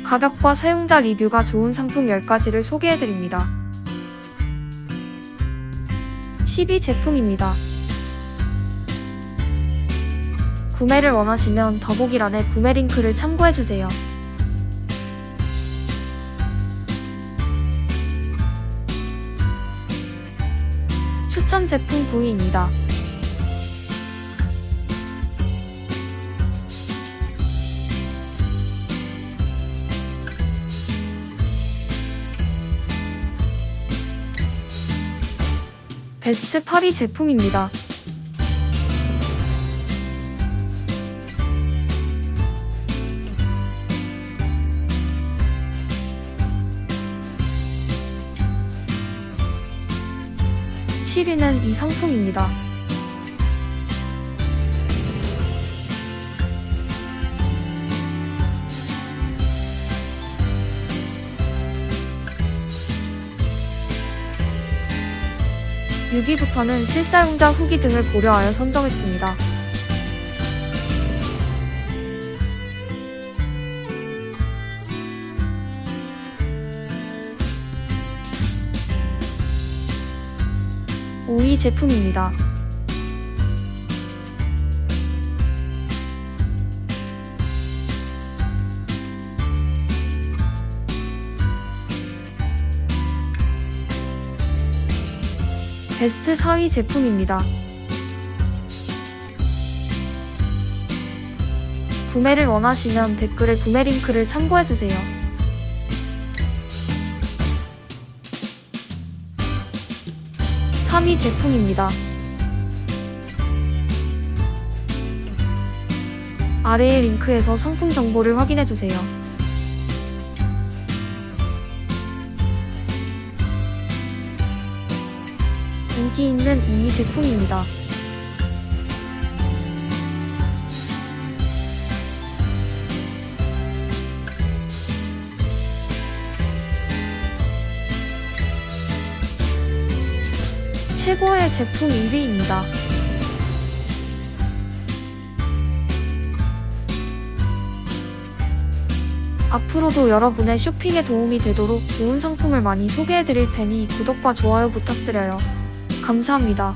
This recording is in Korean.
가격과 사용자 리뷰가 좋은 상품 10가지를 소개해드립니다. 10위 제품입니다. 구매를 원하시면 더보기란에 구매 링크를 참고해주세요. 추천 제품 9위입니다. 베스트 8위 제품입니다. (7위는) 이 상품입니다. (6위부터는) 실사용자 후기 등을 고려하여 선정했습니다. (5위) 제품입니다. 베스트 4위 제품입니다. 구매를 원하시면 댓글에 구매 링크를 참고해주세요. 3위 제품입니다. 아래의 링크에서 상품 정보를 확인해주세요. 인기 있는 2위 제품입니다. 최고의 제품 1위입니다. 앞으로도 여러분의 쇼핑에 도움이 되도록 좋은 상품을 많이 소개해드릴 테니 구독과 좋아요 부탁드려요. 감사합니다.